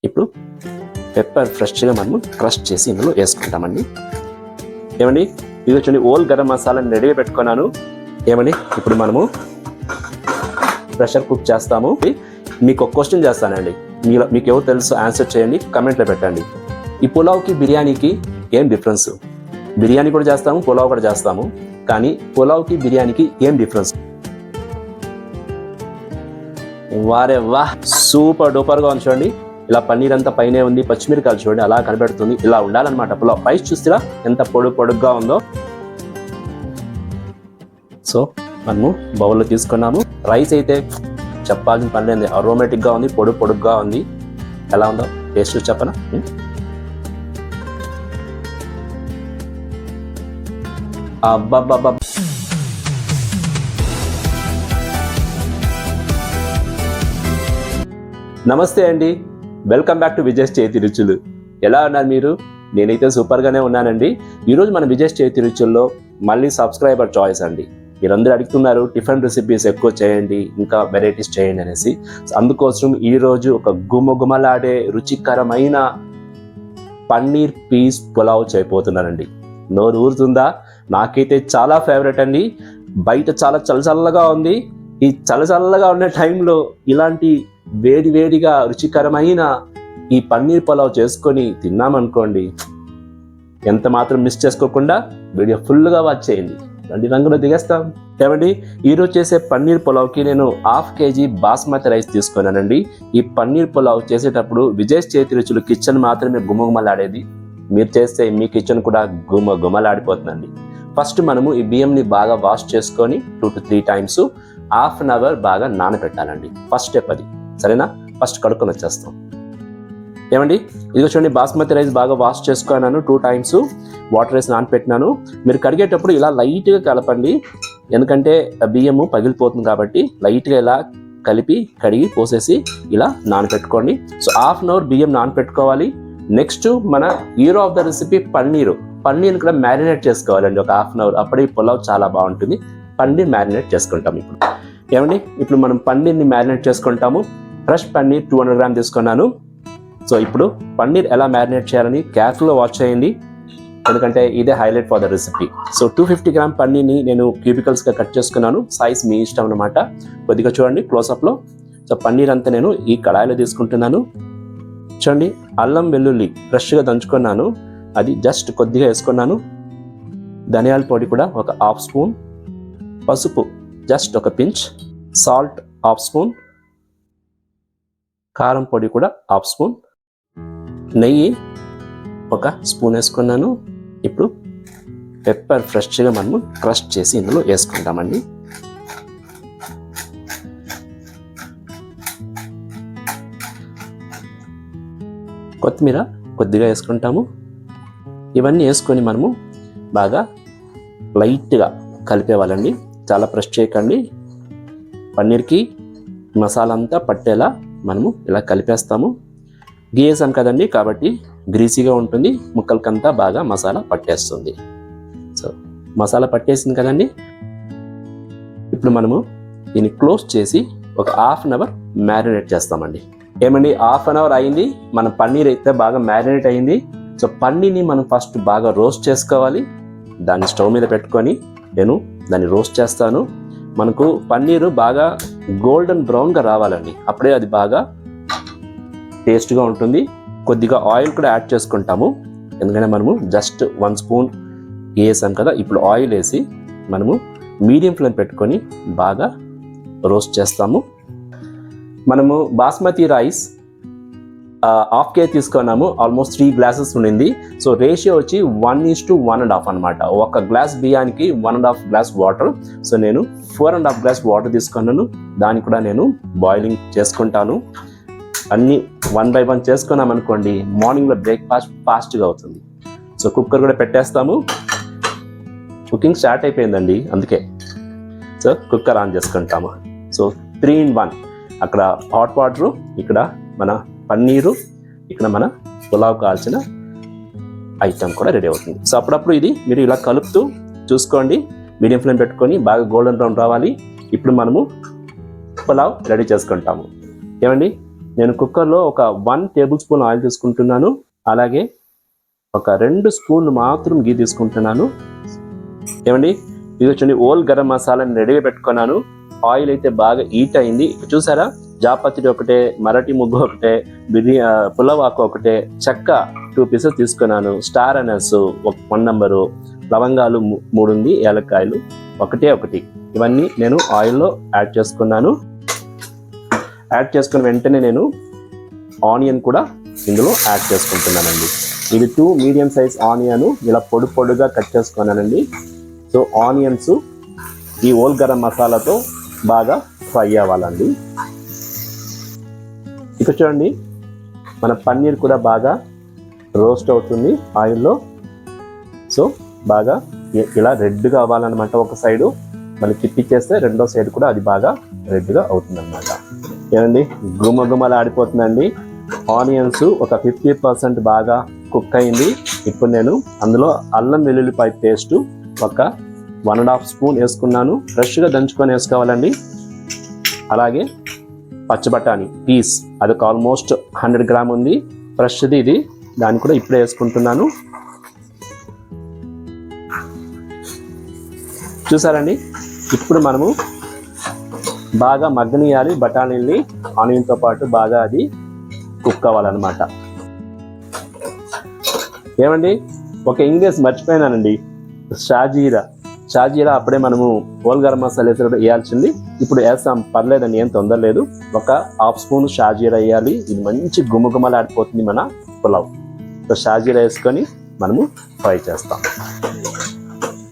ఇప్పుడు పెప్పర్ ఫ్రెష్గా మనము క్రష్ చేసి ఇందులో వేసుకుంటామండి. ఏమండి ఇది వచ్చి ఓల్ గరం మసాలాని రెడీగా పెట్టుకున్నాను. ఏమండి ఇప్పుడు మనము ప్రెషర్ కుక్ చేస్తాము. మీకు ఒక క్వశ్చన్ చేస్తానండి, మీకు ఎవరు తెలుసు ఆన్సర్ చేయండి, కమెంట్లో పెట్టండి. ఈ పులావ్కి బిర్యానీకి ఏం డిఫరెన్స్? బిర్యానీ కూడా చేస్తాము, పులావ్ కూడా చేస్తాము, కానీ పులావ్కి బిర్యానీకి ఏం డిఫరెన్స్? వారే వాహ్, సూపర్ డూపర్గా ఉంది చూడండి. ఇలా పన్నీర్ అంతా పైనే ఉంది, పచ్చిమిరకాయలు చూడండి అలా కనబడుతుంది. ఇలా ఉండాలన్నమాట పులావ్. రైస్ చూస్తారా ఎంత పొడుగ్గా ఉందో. సో మనము బౌల్లో తీసుకున్నాము. రైస్ అయితే చెప్పాల్సిన పని లేదు, అరోమేటిక్గా ఉంది, పొడుగ్గా ఉంది. ఎలా ఉందో టేస్ట్ చెప్పనా? అబ్బబ్బబ్బ, నమస్తే అండి, వెల్కమ్ బ్యాక్ టు విజయ్ చేతి రుచులు. ఎలా ఉన్నారు మీరు? నేనైతే సూపర్గానే ఉన్నానండి. ఈరోజు మన విజయ్ చేతి రుచుల్లో మళ్ళీ సబ్స్క్రైబర్ చాయిస్ అండి. మీరందరూ అడుగుతున్నారు టిఫిన్ రెసిపీస్ ఎక్కువ చేయండి, ఇంకా వెరైటీస్ చేయండి అనేసి. అందుకోసం ఈరోజు ఒక గుమగుమలాడే రుచికరమైన పన్నీర్ పీస్ పులావ్ చేయబోతున్నానండి. నోరు ఊరుతుందా? నాకైతే చాలా ఫేవరెట్ అండి. బయట చాలా చల్లగా ఉంది. ఈ చల్లగా ఉన్న టైంలో ఇలాంటి వేడిగా రుచికరమైన ఈ పన్నీర్ పులావ్ చేసుకొని తిన్నామనుకోండి, ఎంత మాత్రం మిస్ చేసుకోకుండా వీడియో ఫుల్గా వాచ్ చేయండి. రంగులో దిగేస్తాం. ఏమండి ఈరోజు చేసే పన్నీర్ పులావ్కి నేను 1/2 kg బాస్మతి రైస్ తీసుకున్నానండి. ఈ పన్నీర్ పులావ్ చేసేటప్పుడు విజయ్ చేతి రుచులు కిచెన్ మాత్రమే గుమగుమలాడేది. మీరు చేస్తే మీ కిచెన్ కూడా గుమలాడిపోతుందండి. ఫస్ట్ మనము ఈ బియ్యంని బాగా వాష్ చేసుకొని 2 to 3 times ½ an hour బాగా నానబెట్టాలండి. ఫస్ట్ స్టెప్ అది, సరేనా? ఫస్ట్ కడుక్కొని వచ్చేస్తాం. ఏమండి ఇదిగో చూడండి, బాస్మతి రైస్ బాగా వాష్ చేసుకున్నాను. 2 times వాటర్ వేసి నానపెట్టినాను. మీరు కడిగేటప్పుడు ఇలా లైట్గా కలపండి, ఎందుకంటే బియ్యము పగిలిపోతుంది కాబట్టి లైట్గా ఇలా కలిపి కడిగి పోసేసి ఇలా నానపెట్టుకోండి. సో ½ an hour బియ్యం నానపెట్టుకోవాలి. నెక్స్ట్ మన hero of the recipe paneer కూడా మ్యారినేట్ చేసుకోవాలండి ఒక ½ an hour. అప్పుడే ఈ పులావ్ చాలా బాగుంటుంది. పన్నీర్ మ్యారినేట్ చేసుకుంటాం ఇప్పుడు. ఏమండి ఇప్పుడు మనం పన్నీర్ని మ్యారినేట్ చేసుకుంటాము. ఫ్రెష్ పన్నీర్ 200 grams తీసుకున్నాను. సో ఇప్పుడు పన్నీర్ ఎలా మ్యారినేట్ చేయాలని కేర్ఫుల్గా వాచ్ చేయండి, ఎందుకంటే ఇదే highlight for the recipe. So 250 grams పన్నీర్ని నేను క్యూబికల్స్గా కట్ చేసుకున్నాను. సైజ్ మీ ఇష్టం అనమాట. కొద్దిగా చూడండి క్లోజప్లో. సో పన్నీర్ అంతా నేను ఈ కడాయిలో తీసుకుంటున్నాను. చూడండి అల్లం వెల్లుల్లి ఫ్రెష్గా దంచుకున్నాను, అది జస్ట్ కొద్దిగా వేసుకున్నాను. ధనియాల పొడి కూడా ఒక ½ spoon, పసుపు జస్ట్ ఒక పించ్, సాల్ట్ ½ spoon, కారం పొడి కూడా ½ spoon, నెయ్యి ఒక స్పూన్ వేసుకున్నాను. ఇప్పుడు పెప్పర్ ఫ్రెష్గా మనము క్రష్ చేసి ఇందులో వేసుకుంటామండి. కొత్తిమీర కొద్దిగా వేసుకుంటాము. ఇవన్నీ వేసుకొని మనము బాగా లైట్గా కలిపేవాళ్ళండి, చాలా ప్రెస్ చేయకండి. పన్నీర్కి మసాలా అంతా పట్టేలా మనము ఇలా కలిపేస్తాము. గీ వేసాం కదండి, కాబట్టి గ్రీసీగా ఉంటుంది, ముక్కలకంతా బాగా మసాలా పట్టేస్తుంది. సో మసాలా పట్టేసింది కదండి. ఇప్పుడు మనము దీన్ని క్లోజ్ చేసి ఒక ½ an hour మ్యారినేట్ చేస్తామండి. ఏమండి ½ an hour అయింది, మన పన్నీర్ అయితే బాగా మ్యారినేట్ అయింది. సో పన్నీర్ని మనం ఫస్ట్ బాగా రోస్ట్ చేసుకోవాలి. దాన్ని స్టవ్ మీద పెట్టుకొని నేను దాన్ని రోస్ట్ చేస్తాను. మనకు పన్నీరు బాగా గోల్డెన్ బ్రౌన్గా రావాలండి, అప్పుడే అది బాగా టేస్ట్గా ఉంటుంది. కొద్దిగా ఆయిల్ కూడా యాడ్ చేసుకుంటాము, ఎందుకంటే మనము జస్ట్ 1 spoon వేసాం కదా. ఇప్పుడు ఆయిల్ వేసి మనము మీడియం ఫ్లేమ్ పెట్టుకొని బాగా రోస్ట్ చేస్తాము. మనము బాస్మతి రైస్ 1/2 kg తీసుకున్నాము, ఆల్మోస్ట్ 3 glasses ఉండింది. సో రేషియో వచ్చి 1:1.5 అనమాట. ఒక గ్లాస్ బియ్యానికి 1.5 glass వాటర్. సో నేను 4.5 glass వాటర్ తీసుకున్నాను. దాన్ని కూడా నేను బాయిలింగ్ చేసుకుంటాను. అన్నీ 1 by 1 చేసుకున్నాం అనుకోండి, మార్నింగ్లో బ్రేక్ఫాస్ట్ ఫాస్ట్గా అవుతుంది. సో కుక్కర్ కూడా పెట్టేస్తాము. కుకింగ్ స్టార్ట్ అయిపోయిందండి, అందుకే సో కుక్కర్ ఆన్ చేసుకుంటాము. సో 3 in 1, అక్కడ హాట్ వాటరు, ఇక్కడ మన పన్నీరు, ఇక్కడ మన పులావ్ కాల్చిన ఐటమ్ కూడా రెడీ అవుతుంది. సో అప్పుడప్పుడు ఇది మీరు ఇలా కలుపుతూ చూసుకోండి, మీడియం ఫ్లేమ్ పెట్టుకొని బాగా గోల్డెన్ బ్రౌన్ రావాలి. ఇప్పుడు మనము పులావ్ రెడీ చేసుకుంటాము. ఏమండి నేను కుక్కర్లో ఒక 1 టేబుల్ స్పూన్ ఆయిల్ తీసుకుంటున్నాను. అలాగే ఒక 2 స్పూన్లు మాత్రం గీ తీసుకుంటున్నాను. ఏమండి, ఇది వచ్చండి ఓల్ గరం మసాలాని రెడీగా పెట్టుకున్నాను. ఆయిల్ అయితే బాగా హీట్ అయింది. చూసారా, జాపత్రి ఒకటే, మరాఠీ ముగ్గు ఒకటే, పులావ్ ఆకు ఒకటే, చెక్క 2 పీసెస్ తీసుకున్నాను, స్టార్ అనస్ 1 నెంబరు, లవంగాలు 3 ఉంది, ఏలక్కాయలు ఒకటి. ఇవన్నీ నేను ఆయిల్లో యాడ్ చేసుకున్నాను. యాడ్ చేసుకున్న వెంటనే నేను ఆనియన్ కూడా ఇందులో యాడ్ చేసుకుంటున్నానండి. ఇది 2 మీడియం సైజ్ ఆనియన్ ఇలా పొడుగా కట్ చేసుకున్నానండి. సో ఆనియన్స్ ఈ ఓల్ గరం మసాలాతో బాగా ఫ్రై అవ్వాలండి. ఇక చూడండి, మన పన్నీర్ కూడా బాగా రోస్ట్ అవుతుంది ఆయిల్లో. సో బాగా ఇలా రెడ్గా అవ్వాలన్నమాట ఒక సైడు. మళ్ళీ తిప్పిచ్చేస్తే రెండో సైడ్ కూడా అది బాగా రెడ్గా అవుతుంది అనమాట. ఏమండి, గుమగుమలు ఆడిపోతుందండి. ఆనియన్స్ ఒక 50% బాగా కుక్ అయింది. ఇప్పుడు నేను అందులో అల్లం వెల్లుల్లిపాయ పేస్ట్ ఒక 1.5 స్పూన్ వేసుకున్నాను. ఫ్రెష్గా దంచుకొని వేసుకోవాలండి. అలాగే పచ్చబటానీ పీస్ అదొక ఆల్మోస్ట్ 100 గ్రామ్ ఉంది, ఫ్రెష్ది ఇది. దాన్ని కూడా ఇప్పుడే వేసుకుంటున్నాను. చూసారండి, ఇప్పుడు మనము బాగా మగ్గనియాలి బఠానీల్ని. ఆనియన్తో పాటు బాగా అది కుక్ అవ్వాలన్నమాట. ఏమండి, ఒక ఇంగ్రీడియన్స్ మర్చిపోయినానండి, షాజీరా అప్పుడే మనము ఓల్ గరం మసాలా వేసేటప్పుడు వేయాల్సింది. ఇప్పుడు వేస్తాం, పర్లేదండి, ఏం తొందర లేదు. ఒక 1/2 స్పూన్ షాజీరా వేయాలి. ఇది మంచి గుమగుమలాడిపోతుంది మన పులావ్. సో షాజీరా వేసుకొని మనము ఫ్రై చేస్తాం.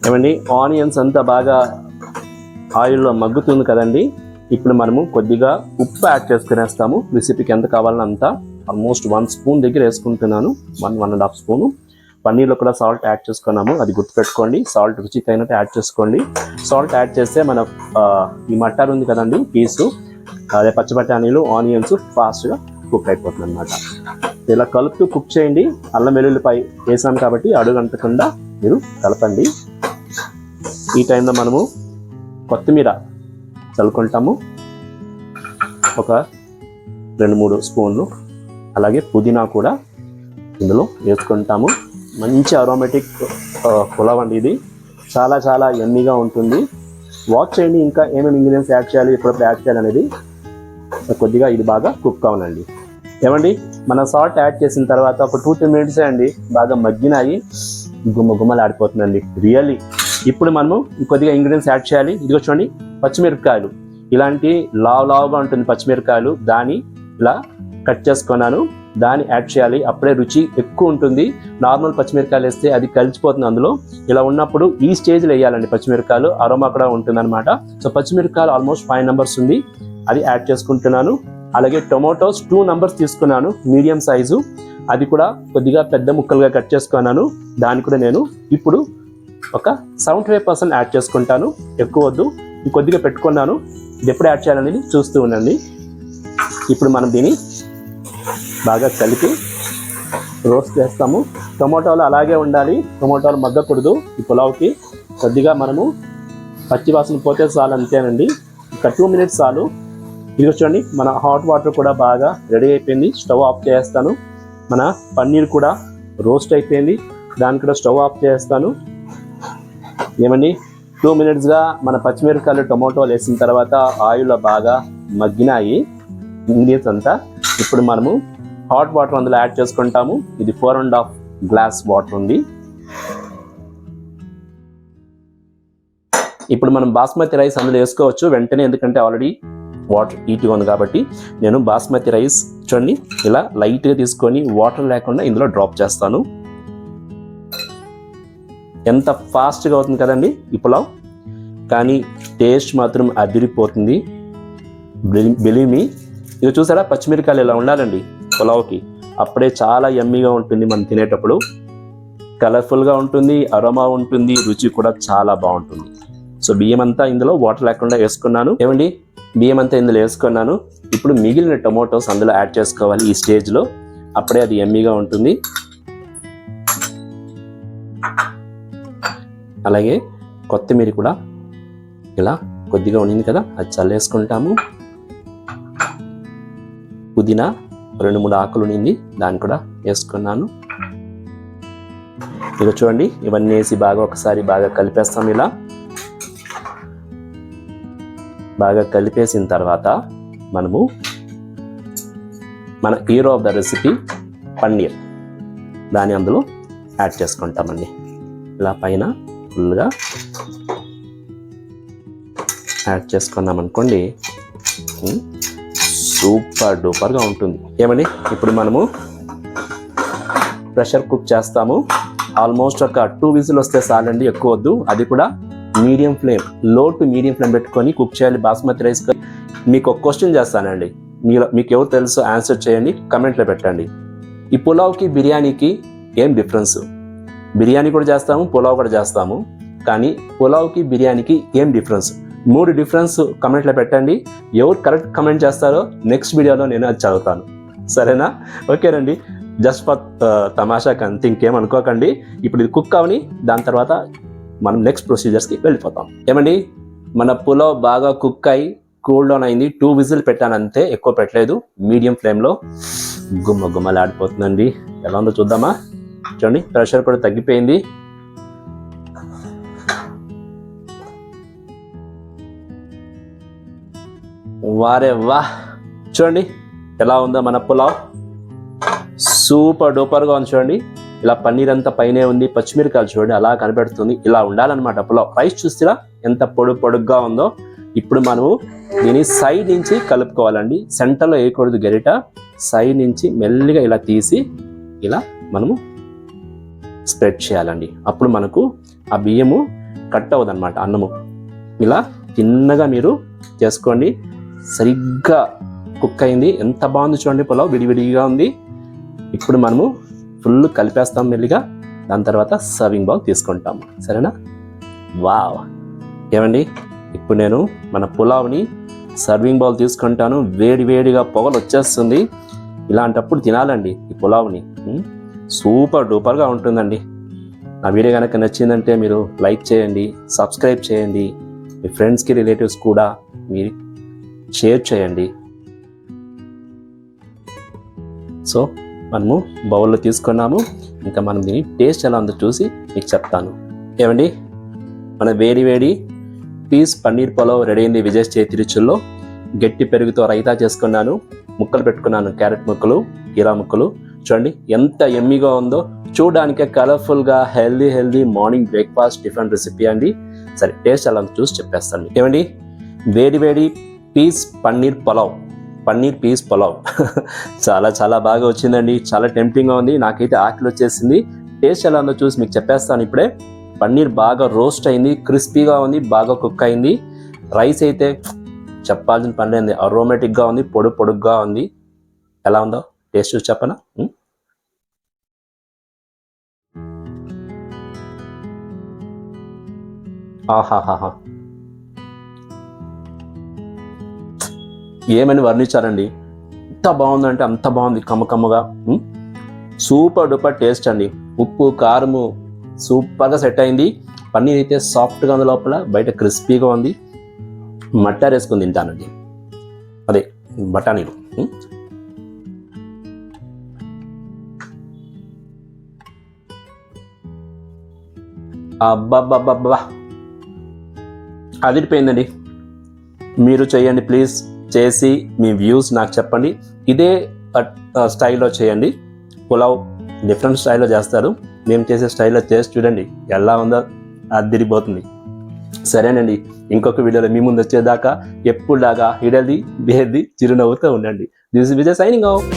ఏమండి, ఆనియన్స్ అంతా బాగా ఆయిల్లో మగ్గుతుంది కదండి. ఇప్పుడు మనము కొద్దిగా ఉప్పు యాడ్ చేసుకునేస్తాము. రెసిపీకి ఎంత కావాలన్నా అంత. ఆల్మోస్ట్ 1 స్పూన్ దగ్గర వేసుకుంటున్నాను, 1.5 స్పూను. పన్నీర్లో కూడా సాల్ట్ యాడ్ చేసుకున్నాము, అది గుర్తుపెట్టుకోండి. సాల్ట్ రుచికి అయినట్టు యాడ్ చేసుకోండి. సాల్ట్ యాడ్ చేస్తే మన ఈ మట్టార్ ఉంది కదండి పీసు, అదే పచ్చబటానీలు, ఆనియన్స్ ఫాస్ట్గా కుక్ అయిపోతుంది అనమాట. ఇలా కలుపుతూ కుక్ చేయండి. అల్లం వెల్లుల్లిపాయ వేసాం కాబట్టి అడుగంటకుండా మీరు కలపండి. ఈ టైంలో మనము కొత్తిమీర చల్లుకుంటాము, ఒక 2-3 స్పూన్లు. అలాగే పుదీనా కూడా ఇందులో వేసుకుంటాము. మంచి అరోమేటిక్ పులావ్ అండి ఇది. చాలా యమ్మీగా ఉంటుంది. వాచ్ చేయండి ఇంకా ఏమేమి ఇంగ్రీడియంట్స్ యాడ్ చేయాలి, ఎప్పుడప్పుడు యాడ్ చేయాలి అనేది. కొద్దిగా ఇది బాగా కుక్ అవ్వనండి. ఏమండి, మన సాల్ట్ యాడ్ చేసిన తర్వాత ఒక 2-3 మినిట్సే అండి, బాగా మగ్గినాయి, గుమ్మలు ఆడిపోతుందండి రియల్లీ. ఇప్పుడు మనము కొద్దిగా ఇంగ్రీడియంట్స్ యాడ్ చేయాలి. ఇదిగో చూడండి, పచ్చిమిరపకాయలు ఇలాంటి లావుగా ఉంటుంది పచ్చిమిరపకాయలు, దాన్ని ఇలా కట్ చేసుకున్నాను, దాన్ని యాడ్ చేయాలి. అప్పుడే రుచి ఎక్కువ ఉంటుంది. నార్మల్ పచ్చిమిరపకాయలు వేస్తే అది కలిసిపోతుంది అందులో. ఇలా ఉన్నప్పుడు ఈ స్టేజ్లో వేయాలండి పచ్చిమిరపకాయలు, అరోమా కూడా ఉంటుంది అనమాట. సో పచ్చిమిరపకాయలు ఆల్మోస్ట్ 5 నెంబర్స్ ఉంది, అది యాడ్ చేసుకుంటున్నాను. అలాగే టొమాటోస్ 2 నెంబర్స్ తీసుకున్నాను, మీడియం సైజు. అది కూడా కొద్దిగా పెద్ద ముక్కలుగా కట్ చేసుకున్నాను. దాన్ని కూడా నేను ఇప్పుడు ఒక 75% యాడ్ చేసుకుంటాను, ఎక్కువ వద్దు. కొద్దిగా పెట్టుకున్నాను, ఇది ఎప్పుడు యాడ్ చేయాలనేది చూస్తూ ఉండండి. ఇప్పుడు మనం దీన్ని బాగా కలిపి రోస్ట్ చేస్తాము. టొమాటోలు అలాగే ఉండాలి, టొమాటోలు మగ్గకూడదు ఈ పులావ్కి. కొద్దిగా మనము పచ్చి వాసన పోతే చాలు, అంతేనండి. ఒక 2 మినిట్స్ చాలు. ఇది చూడండి, మన హాట్ వాటర్ కూడా బాగా రెడీ అయిపోయింది. స్టవ్ ఆఫ్ చేస్తాను. మన పన్నీర్ కూడా రోస్ట్ అయిపోయింది, దాన్ని కూడా స్టవ్ ఆఫ్ చేస్తాను. ఏమండి, 2 మినిట్స్గా మన పచ్చిమిరపకాయలు టొమాటోలు వేసిన తర్వాత ఆయిల్లో బాగా మగ్గినాయి ఇంగ్రీడియంట్స్ అంతా. ఇప్పుడు మనము హాట్ వాటర్ అందులో యాడ్ చేసుకుంటాము. ఇది 4.5 గ్లాస్ వాటర్ ఉంది. ఇప్పుడు మనం బాస్మతి రైస్ అందులో వేసుకోవచ్చు వెంటనే, ఎందుకంటే ఆల్రెడీ వాటర్ హీట్గా ఉంది కాబట్టి. నేను బాస్మతి రైస్ చూడండి ఇలా లైట్గా తీసుకొని వాటర్ లేకుండా ఇందులో డ్రాప్ చేస్తాను. ఎంత ఫాస్ట్గా అవుతుంది కదండి ఈ పులావ్, కానీ టేస్ట్ మాత్రం అదిరిపోతుంది. Believe me. ఇది చూసారా, పచ్చిమిరకాయలు ఇలా ఉండాలండి పులావ్కి, అప్పుడే చాలా యమ్మీగా ఉంటుంది. మనం తినేటప్పుడు కలర్ఫుల్గా ఉంటుంది, అరోమా ఉంటుంది, రుచి కూడా చాలా బాగుంటుంది. సో బియ్యం అంతా ఇందులో వాటర్ లేకుండా వేసుకున్నాను. ఏమండి, బియ్యం అంతా ఇందులో వేసుకున్నాను. ఇప్పుడు మిగిలిన టొమాటోస్ అందులో యాడ్ చేసుకోవాలి ఈ స్టేజ్లో, అప్పుడే అది యమ్మీగా ఉంటుంది. అలాగే కొత్తిమీర కూడా ఇలా కొద్దిగా ఉండింది కదా, అది చల్లేసుకుంటాము. పుదీనా 2-3 ఆకులు నింది దాన్ని కూడా వేసుకున్నాను. ఇక చూడండి, ఇవన్నీ వేసి బాగా ఒకసారి బాగా కలిపేస్తాం. ఇలా బాగా కలిపేసిన తర్వాత మనము మన hero of the recipe paneer దాన్ని అందులో యాడ్ చేసుకుంటామండి. ఇలా పైన ఫుల్గా యాడ్ చేసుకున్నాం అనుకోండి, సూపర్ డూపర్గా ఉంటుంది. ఏమండి, ఇప్పుడు మనము ప్రెషర్ కుక్ చేస్తాము. ఆల్మోస్ట్ ఒక 2 విజిల్ వస్తే చాలండి, ఎక్కువ వద్దు. అది కూడా మీడియం ఫ్లేమ్, లో టు మీడియం ఫ్లేమ్ పెట్టుకొని కుక్ చేయాలి బాస్మతి రైస్. మీకు ఒక క్వశ్చన్ చేస్తానండి, మీకు ఎవరు తెలుసు ఆన్సర్ చేయండి, కమెంట్లో పెట్టండి. ఈ పులావ్కి బిర్యానీకి ఏం డిఫరెన్స్? బిర్యానీ కూడా చేస్తాము, పులావ్ కూడా చేస్తాము, కానీ పులావ్కి బిర్యానీకి ఏం డిఫరెన్స్? 3 డిఫరెన్స్ కమెంట్లో పెట్టండి. ఎవరు కరెక్ట్ కమెంట్ చేస్తారో నెక్స్ట్ వీడియోలో నేను అది చదువుతాను. సరేనా? ఓకేనండి, జస్ట్ ఫర్ తమాషాకి అంతే, ఇంకేం అనుకోకండి. ఇప్పుడు ఇది కుక్ అవని, దాని తర్వాత మనం నెక్స్ట్ ప్రొసీజర్స్కి వెళ్ళిపోతాం. ఏమండి, మన పులావ్ బాగా కుక్ అయి కూల్ డౌన్ అయింది. 2 విజిల్ పెట్టాను అంతే, ఎక్కువ పెట్టలేదు. మీడియం ఫ్లేమ్లో గుమ్మలాడిపోతుందండి. ఎలా ఉందో చూద్దామా? చూడండి, ప్రెషర్ కూడా తగ్గిపోయింది. వారే వా, చూడండి ఎలా ఉందో మన పులావ్. సూపర్ డూపర్గా ఉంది చూడండి. ఇలా పన్నీర్ అంతా పైనే ఉంది, పచ్చిమిరకాయలు చూడండి అలా కనిపెడుతుంది. ఇలా ఉండాలన్నమాట పులావ్. రైస్ చూసిరా ఎంత పొడుగ్గా ఉందో. ఇప్పుడు మనము దీన్ని సైడ్ నుంచి కలుపుకోవాలండి. సెంటర్లో వేయకూడదు గరిట, సైడ్ నుంచి మెల్లిగా ఇలా తీసి ఇలా మనము స్ప్రెడ్ చేయాలండి. అప్పుడు మనకు ఆ బియ్యము కట్ అవ్వదన్నమాట, అన్నము. ఇలా చిన్నగా మీరు చేసుకోండి. సరిగ్గా కుక్ అయింది. ఎంత బాగుంది చూడండి, పులావ్ విడివిడిగా ఉంది. ఇప్పుడు మనము ఫుల్ కలిపేస్తాం మెల్లిగా. దాని తర్వాత సర్వింగ్ బౌల్ తీసుకుంటాం. సరేనా? వావ్, ఏమండి, ఇప్పుడు నేను మన పులావ్ని సర్వింగ్ బౌల్ తీసుకుంటాను. వేడిగా పొగలు వచ్చేస్తుంది. ఇలాంటప్పుడు తినాలండి ఈ పులావ్ని. సూపర్ డూపర్గా ఉంటుందండి. నా వీడియో కనుక నచ్చిందంటే మీరు లైక్ చేయండి, సబ్స్క్రైబ్ చేయండి, మీ ఫ్రెండ్స్కి రిలేటివ్స్ కూడా మీరు షేర్ చేయండి. సో మనము బౌల్లో తీసుకున్నాము. ఇంకా మనం దీని టేస్ట్ ఎలా ఉందో చూసి మీకు చెప్తాను. ఏమండి, మన వేడి పీస్ పన్నీర్ పులావ్ రెడీ అయింది. విజయ్ చేతి రుచుల్లో గట్టి పెరుగుతో రైతా చేసుకున్నాను. ముక్కలు పెట్టుకున్నాను, క్యారెట్ ముక్కలు, కీరా ముక్కలు. చూడండి ఎంత ఎమ్మీగా ఉందో. చూడడానికే కలర్ఫుల్గా healthy morning breakfast tiffin recipe అండి. సరే, టేస్ట్ ఎలా చూసి చెప్పేస్తాను. ఏమండి, వేడి పీస్ పన్నీర్ పీస్ పులావ్ చాలా బాగా వచ్చిందండి. చాలా టెంప్టింగ్గా ఉంది. నాకైతే ఆకలి వచ్చేసింది. టేస్ట్ ఎలా ఉందో చూసి మీకు చెప్పేస్తాను ఇప్పుడే. పన్నీర్ బాగా రోస్ట్ అయింది, క్రిస్పీగా ఉంది, బాగా కుక్ అయింది. రైస్ అయితే చెప్పాల్సిన పని లేదు, అరోమేటిక్గా ఉంది, పొడుగ్గా ఉంది. ఎలా ఉందో టేస్ట్ చూసి చెప్పనా? ఆహాహాహా, ఏమని వర్ణించారండి. ఎంత బాగుందంటే అంత బాగుంది, కమ్మగా. సూపర్ డూపర్ టేస్ట్ అండి. ఉప్పు కారము సూపర్గా సెట్ అయింది. పన్నీర్ అయితే సాఫ్ట్గా ఉంది, లోపల బయట క్రిస్పీగా ఉంది. మట్టార్ వేసుకుని తింటానండి, అదే బఠానీలు. అబ్బబ్బబ్బబ్బా, అదిరిపోయిందండి. మీరు చేయండి ప్లీజ్. చేసి మీ వ్యూస్ నాకు చెప్పండి. ఇదే స్టైల్లో చేయండి. పులావ్ డిఫరెంట్ స్టైల్లో చేస్తారు. మేము చేసే స్టైల్లో చేసి చూడండి ఎలా ఉందో, అదిరిపోతుంది. సరేనండి, ఇంకొక వీడియోలో మీ ముందు వచ్చేదాకా ఎప్పుడులాగా హెల్దీ చిరునవ్వుతో ఉండండి. This is Vijay signing off.